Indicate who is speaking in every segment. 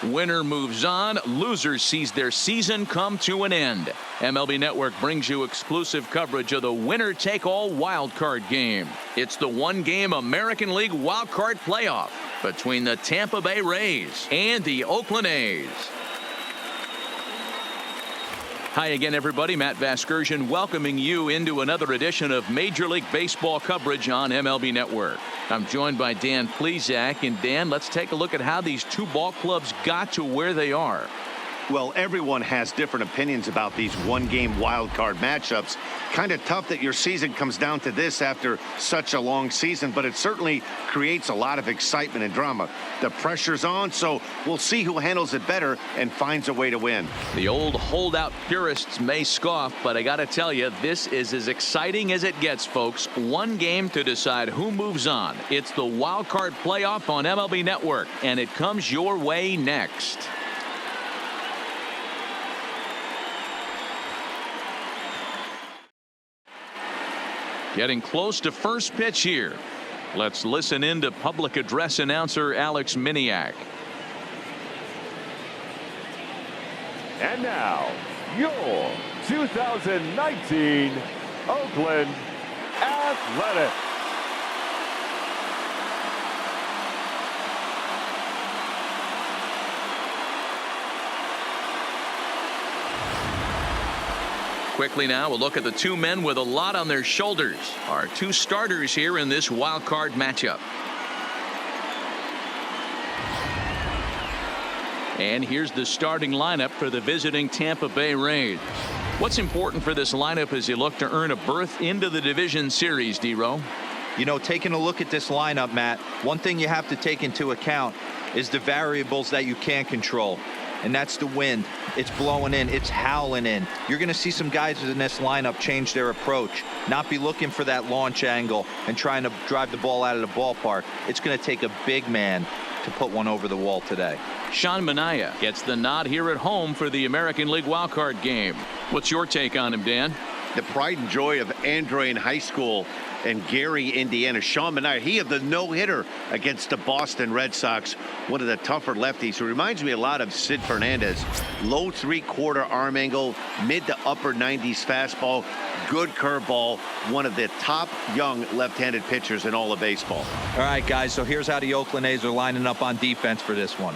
Speaker 1: Winner moves on. Loser sees their season come to an end. MLB Network brings you exclusive coverage of the winner-take-all wild card game. It's the one-game American League wild card playoff between the Tampa Bay Rays and the Oakland A's. Hi again, everybody. Matt Vasgersian welcoming you into another edition of Major League Baseball coverage on MLB Network. I'm joined by Dan Plesac. And Dan, let's take a look at how these two ball clubs got to where they are.
Speaker 2: Well, everyone has different opinions about these one-game wild card matchups. Kind of tough that your season comes down to this after such a long season, but it certainly creates a lot of excitement and drama. The pressure's on, so we'll see who handles it better and finds a way to win.
Speaker 1: The old holdout purists may scoff, but I got to tell you, this is as exciting as it gets, folks. One game to decide who moves on. It's the wild card playoff on MLB Network, and it comes your way next. Getting close to first pitch here. Let's listen in to public address announcer Alex Miniak.
Speaker 3: And now, your 2019 Oakland Athletics.
Speaker 1: Quickly now, we'll look at the two men with a lot on their shoulders. Our two starters here in this wild card matchup. And here's the starting lineup for the visiting Tampa Bay Rays. What's important for this lineup as you look to earn a berth into the division series, D-Row?
Speaker 4: You know, taking a look at this lineup, Matt, one thing you have to take into account is the variables that you can't control. And that's the wind. It's blowing in. It's howling in. You're going to see some guys in this lineup change their approach, not be looking for that launch angle and trying to drive the ball out of the ballpark. It's going to take a big man to put one over the wall today.
Speaker 1: Sean Manaea gets the nod here at home for the American League wildcard game. What's your take on him, Dan?
Speaker 2: The pride and joy of Andre in high school and Gary, Indiana. Sean Manaea, he had the no-hitter against the Boston Red Sox, one of the tougher lefties, who reminds me a lot of Sid Fernandez. Low three-quarter arm angle, mid to upper 90s fastball, good curveball, one of the top young left-handed pitchers in all of baseball.
Speaker 4: All right, guys, so here's how the Oakland A's are lining up on defense for this one.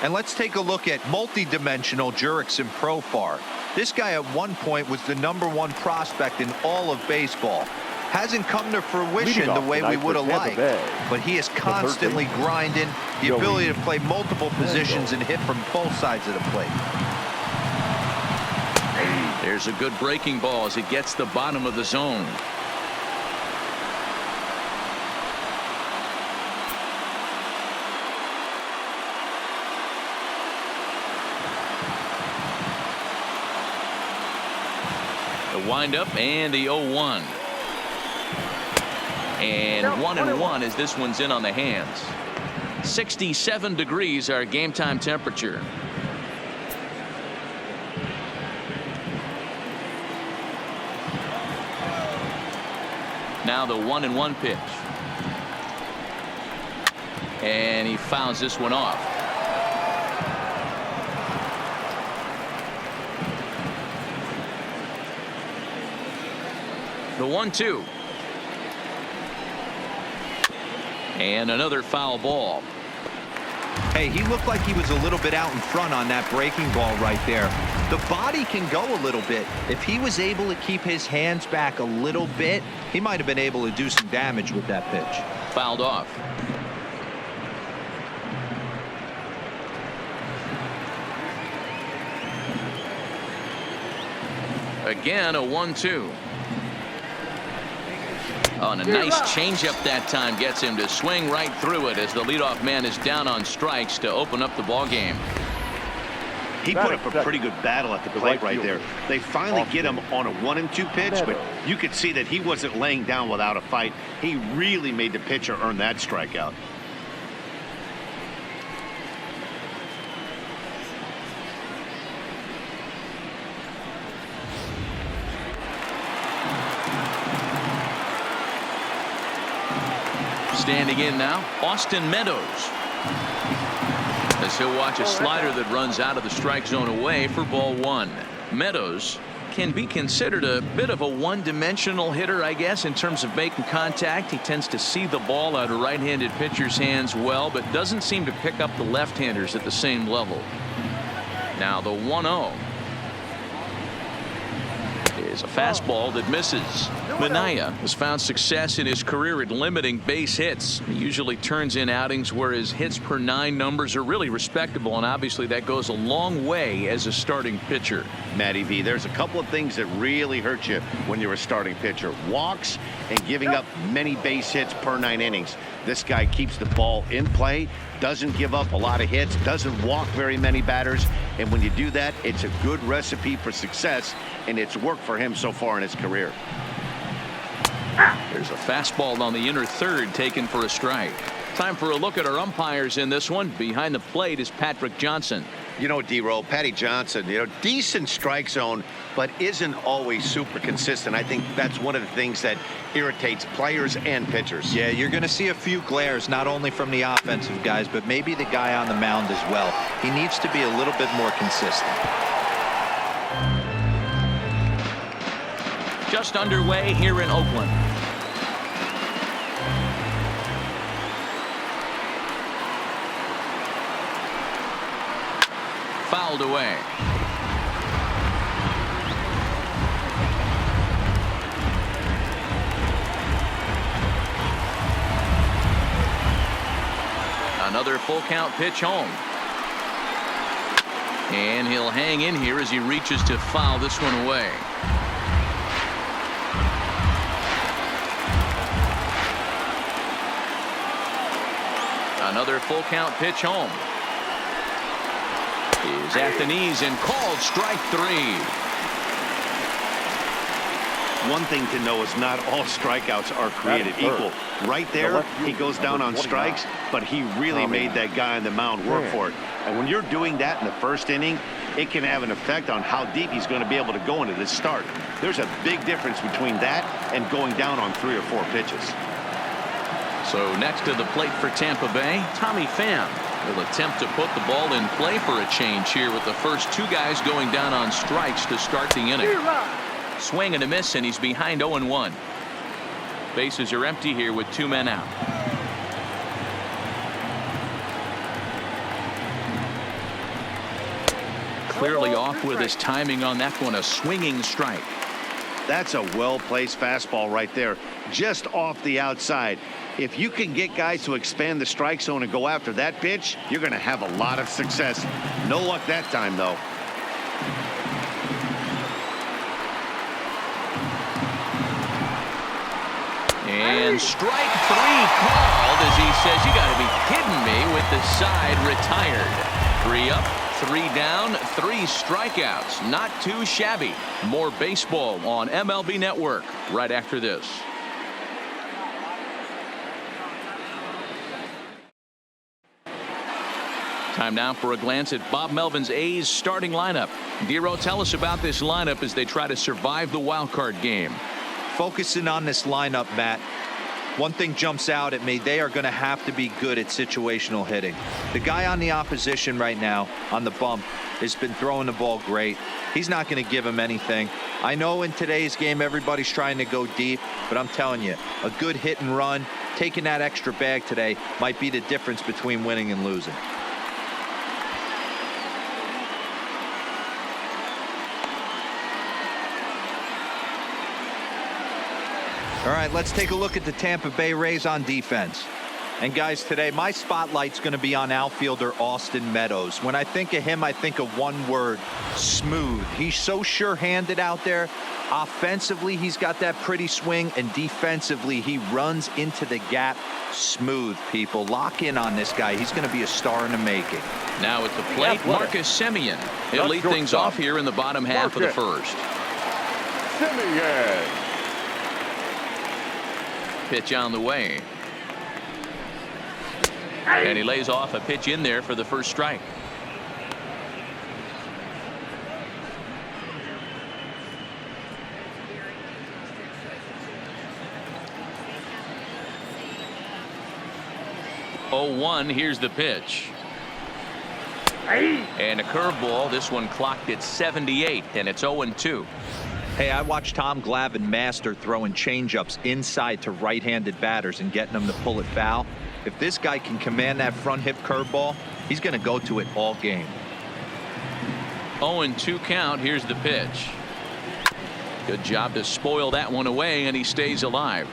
Speaker 4: And let's take a look at multi-dimensional Jurickson Profar. This guy at one point was the #1 prospect in all of baseball. Hasn't come to fruition the way we would have liked, but he is constantly grinding, the ability to play multiple positions and hit from both sides of the plate.
Speaker 1: There's a good breaking ball as it gets the bottom of the zone. The windup and the 0-1. And 1-1 as this one's in on the hands. 67 degrees our game time temperature. Now the 1-1 pitch. And he fouls this one off. The 1-2. And another foul ball.
Speaker 4: Hey, he looked like he was a little bit out in front on that breaking ball right there. The body can go a little bit. If he was able to keep his hands back a little bit, he might have been able to do some damage with that pitch.
Speaker 1: Fouled off. Again, a 1-2. Oh, and a nice changeup that time gets him to swing right through it as the leadoff man is down on strikes to open up the ball game.
Speaker 2: He put up a pretty good battle at the plate right there. They finally get him on a 1-2 pitch, but you could see that he wasn't laying down without a fight. He really made the pitcher earn that strikeout.
Speaker 1: Standing in now, Austin Meadows. As he'll watch a slider that runs out of the strike zone away for ball one. Meadows can be considered a bit of a one-dimensional hitter, I guess, in terms of making contact. He tends to see the ball out of right-handed pitchers' hands well, but doesn't seem to pick up the left-handers at the same level. Now the 1-0 is a fastball that misses. Minaya has found success in his career at limiting base hits. He usually turns in outings where his hits per 9 numbers are really respectable, and obviously that goes a long way as a starting pitcher.
Speaker 2: Matty V, there's a couple of things that really hurt you when you're a starting pitcher. Walks and giving up many base hits per 9 innings. This guy keeps the ball in play, doesn't give up a lot of hits, doesn't walk very many batters, and when you do that, it's a good recipe for success, and it's worked for him so far in his career.
Speaker 1: There's a fastball on the inner third taken for a strike. Time for a look at our umpires in this one. Behind the plate is Patrick Johnson.
Speaker 2: You know, D-Row, Patty Johnson, decent strike zone, but isn't always super consistent. I think that's one of the things that irritates players and pitchers.
Speaker 4: Yeah, you're going to see a few glares, not only from the offensive guys, but maybe the guy on the mound as well. He needs to be a little bit more consistent.
Speaker 1: Just underway here in Oakland. Fouled away. Another full count pitch home. And he'll hang in here as he reaches to foul this one away. Another full count pitch home. Is at the knees and called strike 3.
Speaker 2: One thing to know is not all strikeouts are created equal. Right there, he goes down on strikes, but he really made that guy on the mound work for it. And when you're doing that in the first inning, it can have an effect on how deep he's going to be able to go into this start. There's a big difference between that and going down on 3 or 4 pitches.
Speaker 1: So next to the plate for Tampa Bay, Tommy Pham will attempt to put the ball in play for a change here with the first 2 guys going down on strikes to start the inning. Swing and a miss, and he's behind 0-1. Bases are empty here with 2 men out. Clearly off with his timing on that one, a swinging strike.
Speaker 2: That's a well-placed fastball right there, just off the outside. If you can get guys to expand the strike zone and go after that pitch, you're going to have a lot of success. No luck that time, though.
Speaker 1: And strike 3 called as he says, you got to be kidding me, with the side retired. 3 up, 3 down, 3 strikeouts. Not too shabby. More baseball on MLB Network right after this. Time now for a glance at Bob Melvin's A's starting lineup. Dero, tell us about this lineup as they try to survive the wild card game.
Speaker 4: Focusing on this lineup, Matt, one thing jumps out at me. They are going to have to be good at situational hitting. The guy on the opposition right now on the bump has been throwing the ball great. He's not going to give him anything. I know in today's game everybody's trying to go deep, but I'm telling you, a good hit and run, taking that extra bag today might be the difference between winning and losing. All right, let's take a look at the Tampa Bay Rays on defense. And guys, today my spotlight's going to be on outfielder Austin Meadows. When I think of him, I think of one word: smooth. He's so sure-handed out there. Offensively, he's got that pretty swing, and defensively, he runs into the gap. Smooth, people. Lock in on this guy. He's going to be a star in the making.
Speaker 1: Now at the plate, Marcus Semien. He'll lead things off here in the bottom half of the first.
Speaker 3: Semien.
Speaker 1: Pitch on the way. And he lays off a pitch in there for the first strike. Oh, 1. Here's the pitch. And a curveball. This one clocked at 78, and it's 0-2.
Speaker 4: Hey, I watched Tom Glavine master throwing changeups inside to right-handed batters and getting them to pull it foul. If this guy can command that front hip curveball, he's going to go to it all game.
Speaker 1: 0-2 count. Here's the pitch. Good job to spoil that one away, and he stays alive.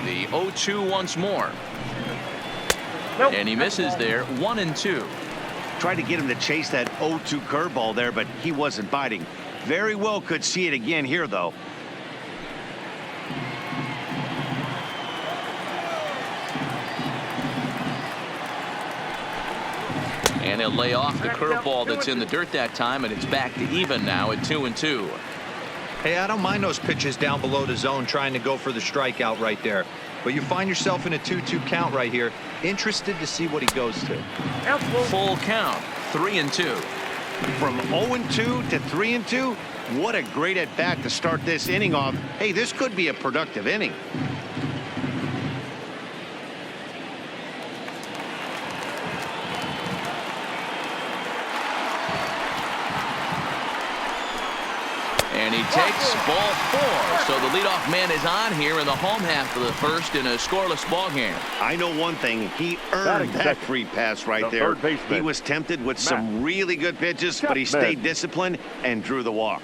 Speaker 1: The 0-2 once more.
Speaker 2: Nope.
Speaker 1: And he misses there. 1-2.
Speaker 2: Tried to get him to chase that 0-2 curveball there, but he wasn't biting. Very well could see it again here, though.
Speaker 1: And he'll lay off the curveball that's in the dirt that time, and it's back to even now at 2-2.
Speaker 4: Hey, I don't mind those pitches down below the zone trying to go for the strikeout right there. But you find yourself in a 2-2 count right here. Interested to see what he goes to.
Speaker 1: Full count. 3-2.
Speaker 2: From 0-2 to 3-2, what a great at bat to start this inning off. Hey, this could be a productive inning.
Speaker 1: And he takes ball 4. So the leadoff man is on here in the home half of the first in a scoreless ball game.
Speaker 2: I know one thing. He earned that free pass right there. He was tempted with some really good pitches, but he stayed disciplined and drew the walk.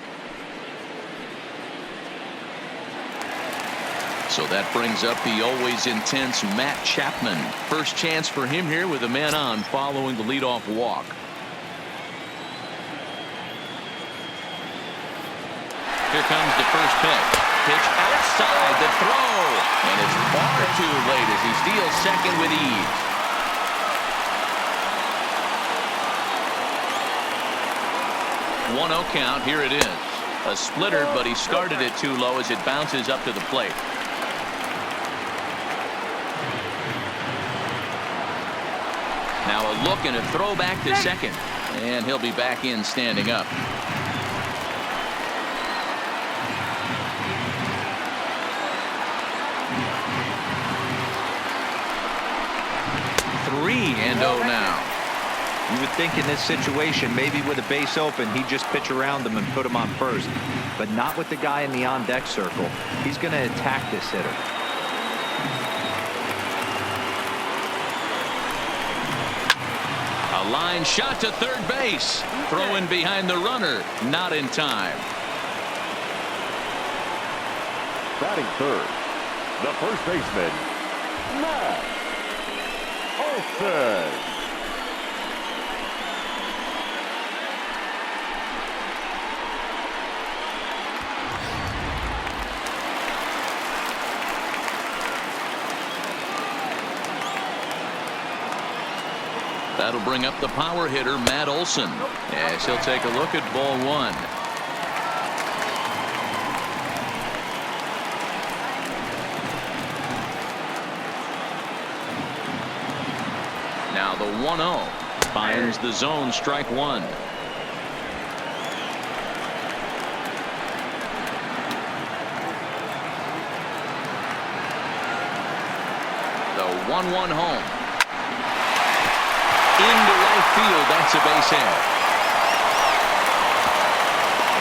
Speaker 1: So that brings up the always intense Matt Chapman. First chance for him here with a man on following the leadoff walk. Here comes the first pitch. Pitch outside the throw. And it's far too late as he steals second with ease. One-0 count. Here it is. A splitter, but he started it too low as it bounces up to the plate. Now a look and a throw back to second. And he'll be back in standing up. And 0 now.
Speaker 4: You would think in this situation, maybe with a base open, he'd just pitch around him and put him on first. But not with the guy in the on-deck circle. He's going to attack this hitter.
Speaker 1: A line shot to third base. Throw in behind the runner. Not in time.
Speaker 3: Batting third, the first baseman, Matt Olson.
Speaker 1: That'll bring up the power hitter, Matt Olson, as he'll take a look at ball 1. Now the 1-0 finds the zone, strike 1. The 1-1 home. Into right field. That's a base hit.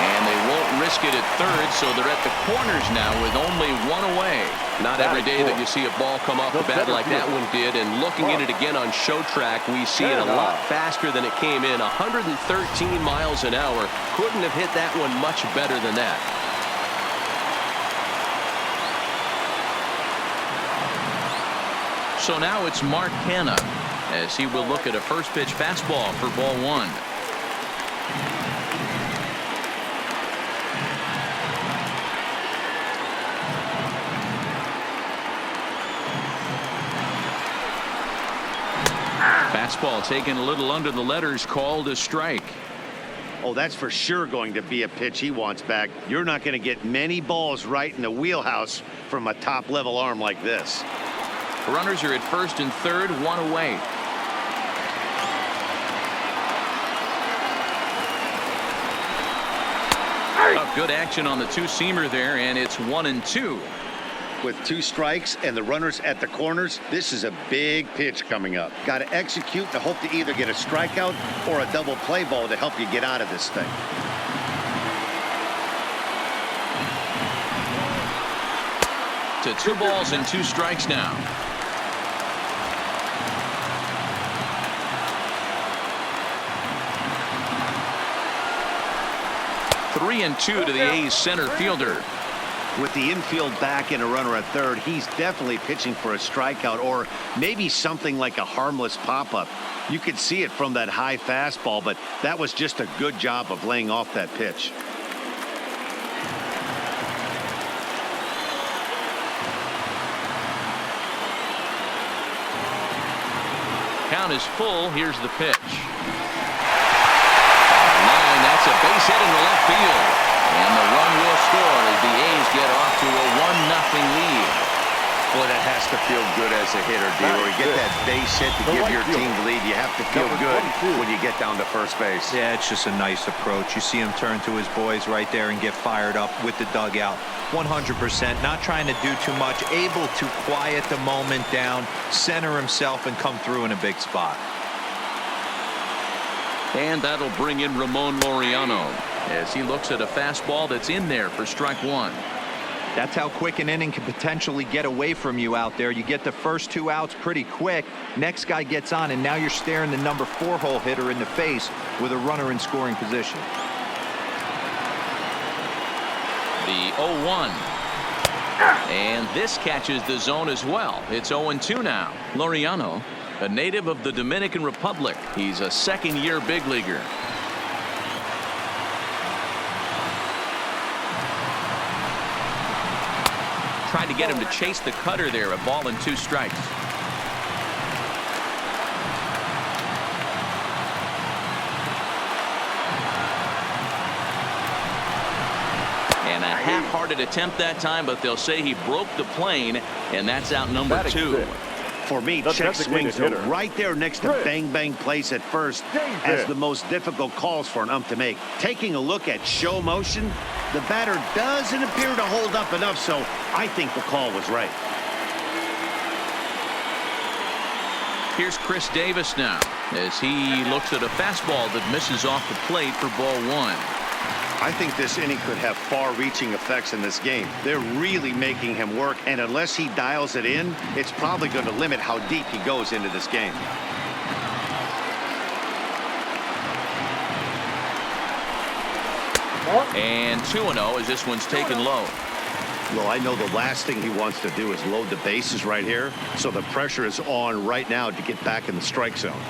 Speaker 1: And they won't risk it at third, so they're at the corners now with only 1 away. Not every day that you see a ball come off the bat like that one did, and looking at it again on show track, we see it a lot faster than it came in. 113 miles an hour. Couldn't have hit that one much better than that. So now it's Mark Hanna, as he will look at a first pitch fastball for ball 1. Fastball taken a little under the letters, called a strike.
Speaker 2: Oh, that's for sure going to be a pitch he wants back. You're not going to get many balls right in the wheelhouse from a top level arm like this.
Speaker 1: Runners are at first and third, 1 away. Good action on the two-seamer there, and it's 1-2.
Speaker 2: With 2 strikes and the runners at the corners, this is a big pitch coming up. Got to execute to hope to either get a strikeout or a double play ball to help you get out of this thing.
Speaker 1: To 2 balls and 2 strikes now. Three and 2 to the A's center fielder.
Speaker 2: With the infield back and a runner at third, he's definitely pitching for a strikeout or maybe something like a harmless pop-up. You could see it from that high fastball, but that was just a good job of laying off that pitch.
Speaker 1: Count is full. Here's the pitch. Line, that's a base hit into left field. And the run will score as the A's get off to a 1-0 lead.
Speaker 2: Boy, that has to feel good as a hitter, D. Or you get that base hit to give your team the lead. You have to feel good when you get down to first base.
Speaker 4: Yeah, it's just a nice approach. You see him turn to his boys right there and get fired up with the dugout. 100%, not trying to do too much, able to quiet the moment down, center himself, and come through in a big spot.
Speaker 1: And that'll bring in Ramon Laureano as he looks at a fastball that's in there for strike 1.
Speaker 4: That's how quick an inning can potentially get away from you out there. You get the first 2 outs pretty quick. Next guy gets on, and now you're staring the number 4 hole hitter in the face with a runner in scoring position.
Speaker 1: The 0-1. And this catches the zone as well. It's 0-2 now. Laureano, a native of the Dominican Republic. He's a second-year big leaguer. Tried to get him to chase the cutter there. A ball and 2 strikes. And a half-hearted attempt that time, but they'll say he broke the plane, and that's out number 2.
Speaker 2: For me, check swings are right there next to bang-bang plays at first as the most difficult calls for an ump to make. Taking a look at show motion, the batter doesn't appear to hold up enough, so I think the call was right.
Speaker 1: Here's Chris Davis now as he looks at a fastball that misses off the plate for ball 1.
Speaker 2: I think this inning could have far-reaching effects in this game. They're really making him work, and unless he dials it in, it's probably going to limit how deep he goes into this game.
Speaker 1: And 2-0 as this one's taken low.
Speaker 2: Well, I know the last thing he wants to do is load the bases right here, so the pressure is on right now to get back in the strike zone.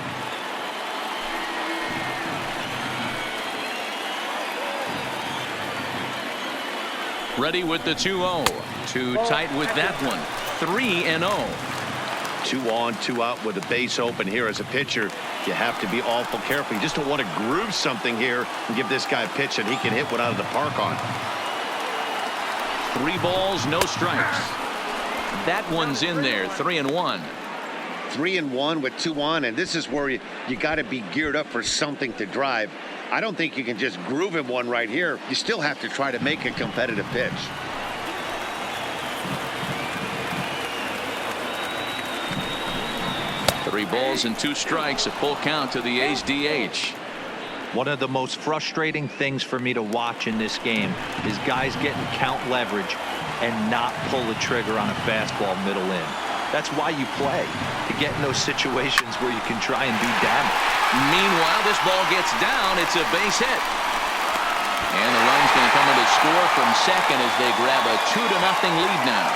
Speaker 1: Ready with the 2-0. Too tight with that one. 3-0.
Speaker 2: 2 on, 2 out with the base open here as a pitcher. You have to be awful careful. You just don't want to groove something here and give this guy a pitch that he can hit one out of the park on.
Speaker 1: 3 balls, no strikes. That one's in there. 3-1.
Speaker 2: 3-1 with 2 on, and this is where you got to be geared up for something to drive. I don't think you can just groove him one right here. You still have to try to make a competitive pitch.
Speaker 1: Three balls and 2 strikes, a full count to the A's DH.
Speaker 4: One of the most frustrating things for me to watch in this game is guys getting count leverage and not pull the trigger on a fastball middle in. That's why you play, to get in those situations where you can try and do damage.
Speaker 1: Meanwhile, this ball gets down. It's a base hit. And the run's going to come in to score from second as they grab a 2-0 lead now.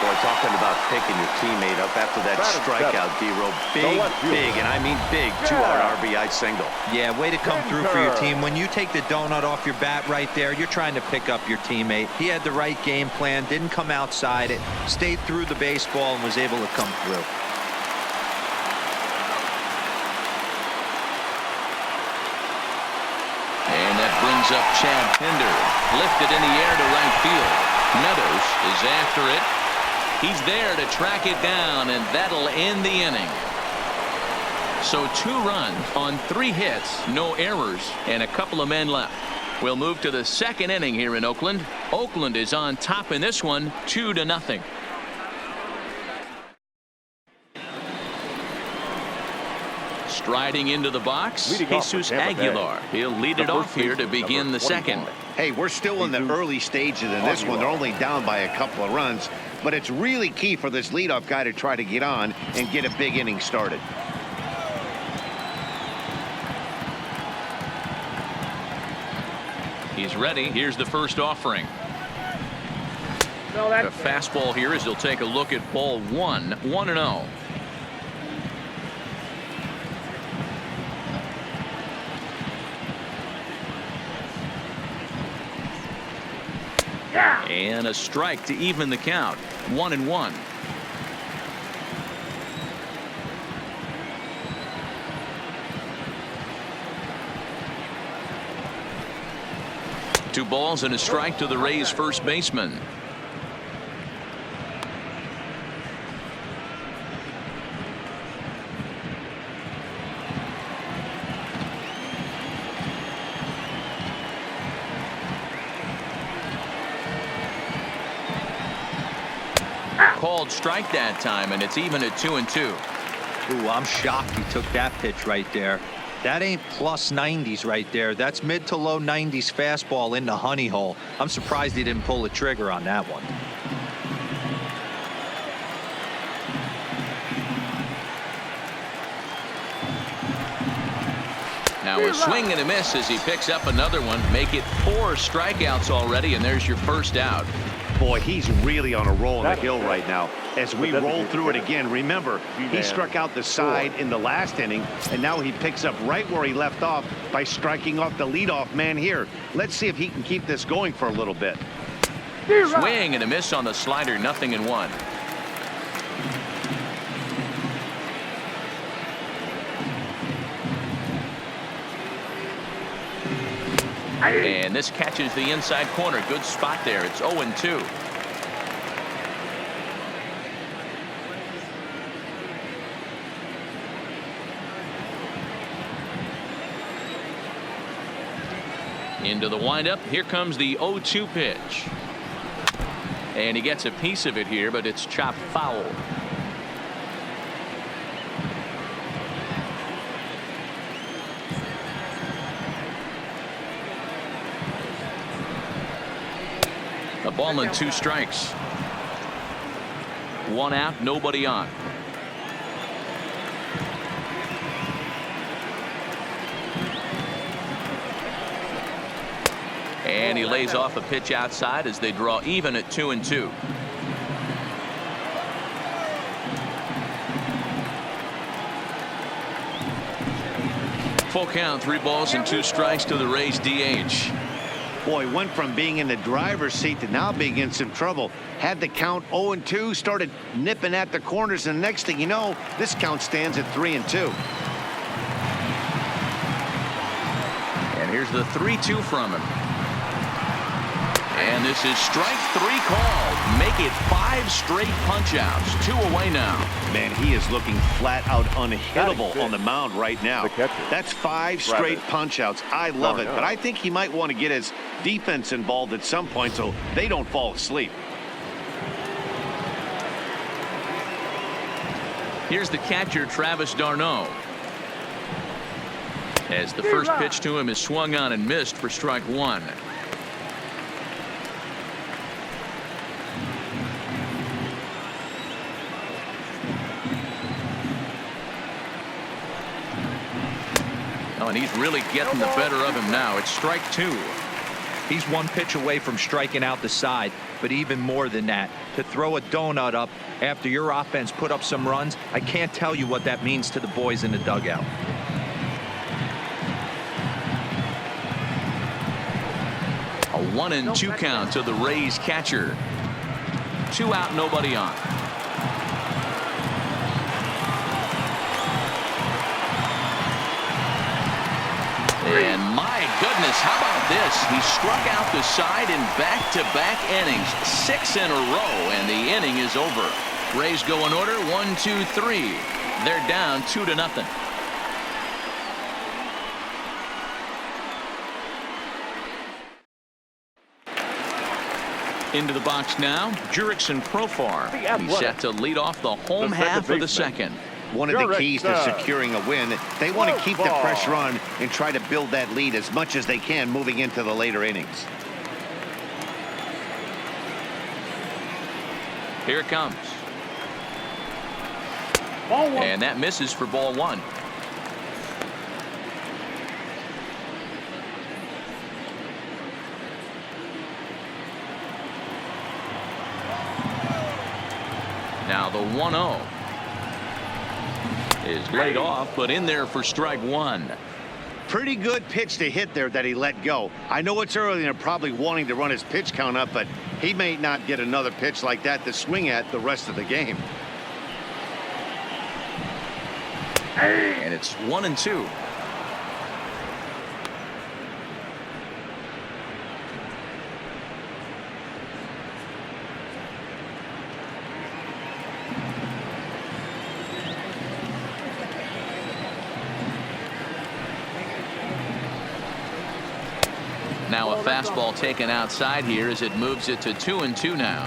Speaker 2: Boy, talking about picking your teammate up after that strikeout, D-Row. Big, and I mean big, 2-out RBI single.
Speaker 4: Yeah, way to come through for your team. When you take the donut off your bat right there, you're trying to pick up your teammate. He had the right game plan, didn't come outside it, stayed through the baseball, and was able to come through.
Speaker 1: And that brings up Chad Pinder. Lifted in the air to right field. Meadows is after it. He's there to track it down, and that'll end the inning. So 2 runs on 3 hits, no errors, and a couple of men left. We'll move to the second inning here in Oakland. Oakland is on top in this one, 2-0. Striding into the box, Jesus Aguilar. He'll lead it off here to begin the second.
Speaker 2: Hey, we're still in the early stages of this one. They're only down by a couple of runs, but it's really key for this leadoff guy to try to get on and get a big inning started.
Speaker 1: He's ready. Here's the first offering. The fastball here as he'll take a look at ball one, 1-0. And a strike to even the count, 1-1. Two balls and a strike to the Rays first baseman. Called strike that time, and it's even at 2-2.
Speaker 4: Ooh, I'm shocked he took that pitch right there. That ain't plus 90s right there. That's mid to low 90s fastball in the honey hole. I'm surprised he didn't pull the trigger on that one.
Speaker 1: Now a swing and a miss as he picks up another one. Make it 4 strikeouts already, and there's your first out.
Speaker 2: Boy, he's really on a roll on the hill right now. As we roll through it again, remember, he struck out the side in the last inning, and now he picks up right where he left off by striking off the leadoff man here. Let's see if he can keep this going for a little bit.
Speaker 1: Swing and a miss on the slider, 0-1. And this catches the inside corner. Good spot there. It's 0-2. Into the windup. Here comes the 0-2 pitch. And he gets a piece of it here, but it's chopped foul. A ball and 2 strikes. 1 out, nobody on. And he lays off a pitch outside as they draw even at 2-2. Full count, 3 balls and 2 strikes to the Rays DH.
Speaker 2: Boy, went from being in the driver's seat to now being in some trouble. Had the count 0-2, started nipping at the corners, and the next thing you know, this count stands at 3-2.
Speaker 1: And here's the 3-2 from him. And this is strike 3 called. Make it 5 straight punch-outs. 2 away now.
Speaker 2: Man, he is looking flat out unhittable on the mound right now. That's 5 straight punch-outs. I love it, but I think he might want to get his defense involved at some point so they don't fall asleep.
Speaker 1: Here's the catcher, Travis d'Arnaud. As the first pitch to him is swung on and missed for strike 1. Oh, and he's really getting the better of him now. It's strike 2.
Speaker 4: He's 1 pitch away from striking out the side, but even more than that, to throw a donut up after your offense put up some runs, I can't tell you what that means to the boys in the dugout.
Speaker 1: A 1-2 count to the Rays catcher. 2 out, nobody on. And my goodness, how about this? He struck out the side in back-to-back innings, 6 in a row, and the inning is over. Rays go in order, 1, 2, 3. They're down 2-0. Into the box now, Jurickson Profar. He's set to lead off the home half of the second.
Speaker 2: One of the keys to securing a win, they want to keep the pressure on and try to build that lead as much as they can moving into the later innings.
Speaker 1: Here it comes. And that misses for ball one. Now the 1-0 is laid off, but in there for strike one.
Speaker 2: Pretty good pitch to hit there that he let go. I know it's early and they're probably wanting to run his pitch count up, but he may not get another pitch like that to swing at the rest of the game.
Speaker 1: And it's 1-2. Now a fastball taken outside here as it moves it to 2-2 now.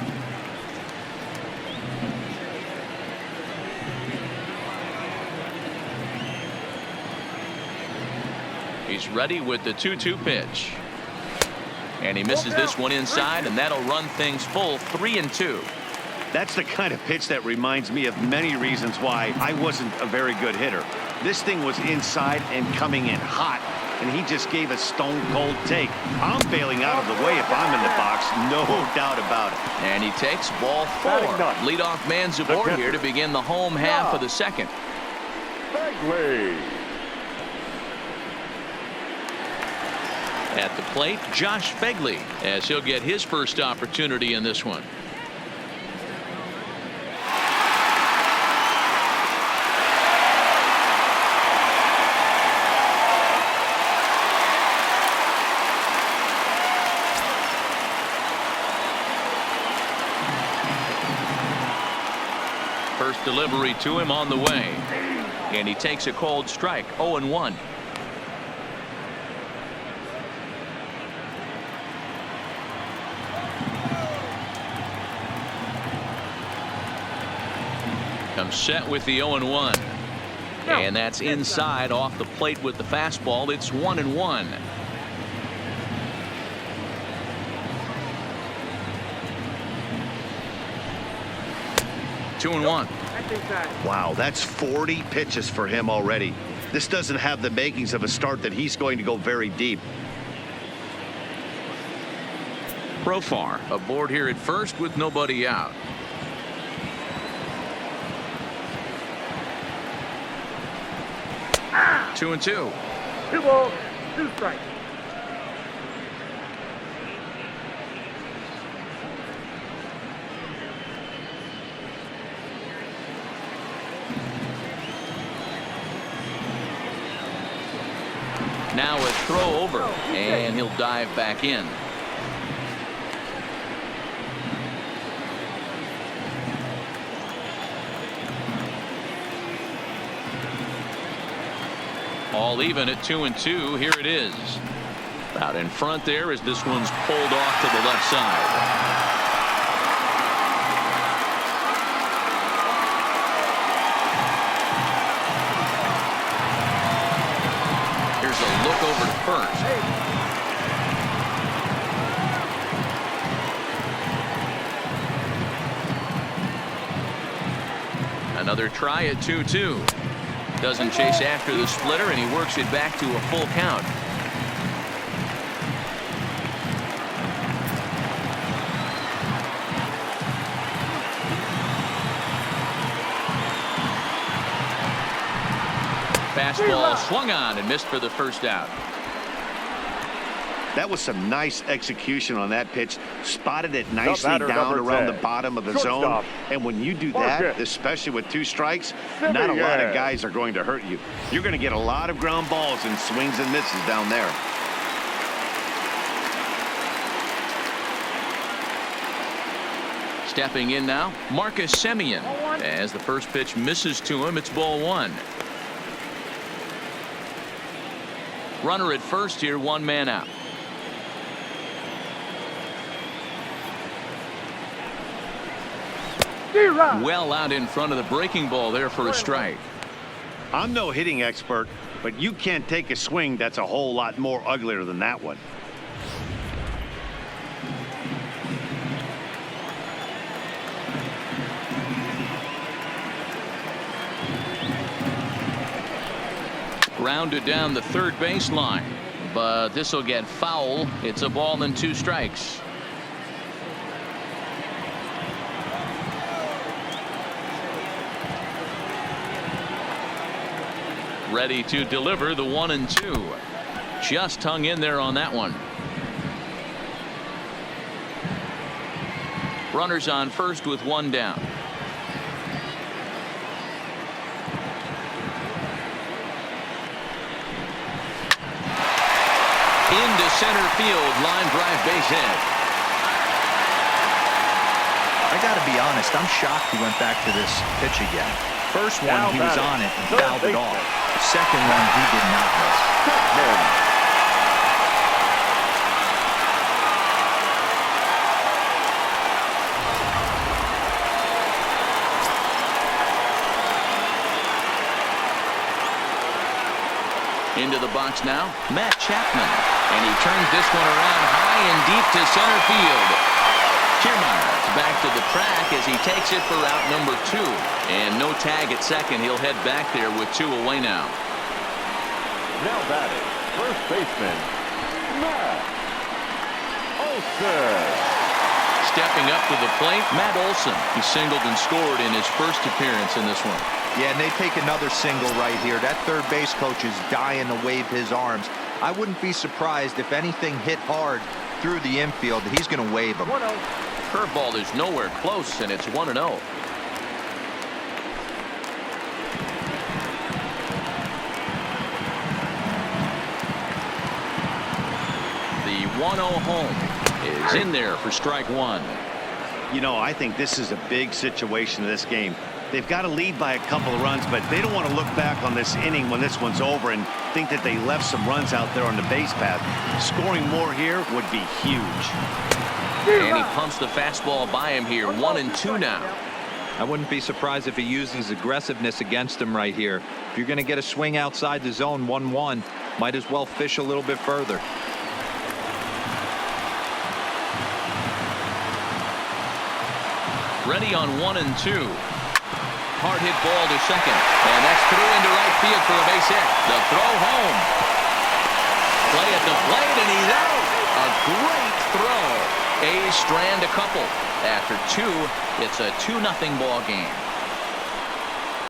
Speaker 1: He's ready with the 2-2 pitch. And he misses this one inside, and that'll run things full 3-2.
Speaker 2: That's the kind of pitch that reminds me of many reasons why I wasn't a very good hitter. This thing was inside and coming in hot, and he just gave a stone-cold take. I'm bailing out of the way if I'm in the box, no doubt about it.
Speaker 1: And he takes ball four. Leadoff man's aboard here to begin the home half of the second.
Speaker 3: Begley.
Speaker 1: At the plate, Josh Begley, as he'll get his first opportunity in this one. First delivery to him on the way, and he takes a cold strike. 0-1. Comes set with the 0-1, and that's inside off the plate with the fastball. It's 1-1. Two and one.
Speaker 2: Wow, that's 40 pitches for him already. This doesn't have the makings of a start that he's going to go very deep.
Speaker 1: Profar aboard here at first with nobody out. Two and two.
Speaker 5: 2 balls, 2 strikes.
Speaker 1: Now a throw over, and he'll dive back in. All even at 2-2. Here it is. Out in front there as this one's pulled off to the left side. Look over to first. Another try at 2-2. Doesn't chase after the splitter, and he works it back to a full count. Fastball swung on and missed for the first out.
Speaker 2: That was some nice execution on that pitch. Spotted it nicely down around the bottom of the zone. And when you do that, especially with 2 strikes, not a lot of guys are going to hurt you. You're going to get a lot of ground balls and swings and misses down there.
Speaker 1: Stepping in now, Marcus Semien. As the first pitch misses to him, it's ball 1. Runner at first here, 1 man out.
Speaker 5: D-Rod.
Speaker 1: Well out in front of the breaking ball there for a strike.
Speaker 2: I'm no hitting expert, but you can't take a swing that's a whole lot more uglier than that one.
Speaker 1: Grounded down the third baseline, but this will get foul. It's a ball and 2 strikes. Ready to deliver the 1-2. Just hung in there on that one. Runners on first with 1 down. Into center field, line drive, base hit.
Speaker 4: I got to be honest, I'm shocked he went back to this pitch again. First one, he was on it and fouled it off. Second one, he did not miss.
Speaker 1: Into the box now, Matt Chapman. And he turns this one around high and deep to center field. Kiermaier back to the track as he takes it for route number 2. And no tag at second. He'll head back there with 2 away now.
Speaker 3: Now batting, first baseman, Matt Olson.
Speaker 1: Stepping up to the plate, Matt Olson. He singled and scored in his first appearance in this one.
Speaker 4: Yeah, and they take another single right here. That third base coach is dying to wave his arms. I wouldn't be surprised if anything hit hard through the infield. He's going to wave them.
Speaker 5: 1-0.
Speaker 1: Curveball is nowhere close, and it's 1-0. The 1-0 home is in there for strike 1.
Speaker 2: You know, I think this is a big situation in this game. They've got to lead by a couple of runs, but they don't want to look back on this inning when this one's over and think that they left some runs out there on the base path. Scoring more here would be huge.
Speaker 1: And he pumps the fastball by him here. 1-2 now.
Speaker 4: I wouldn't be surprised if he uses aggressiveness against him right here. If you're going to get a swing outside the zone 1-1, might as well fish a little bit further.
Speaker 1: Ready on 1-2. Hard hit ball to second, and that's through into right field for a base hit. The throw home. Play at the plate, and he's out. A great throw. A's strand a couple. After 2, it's a 2-0 ball game.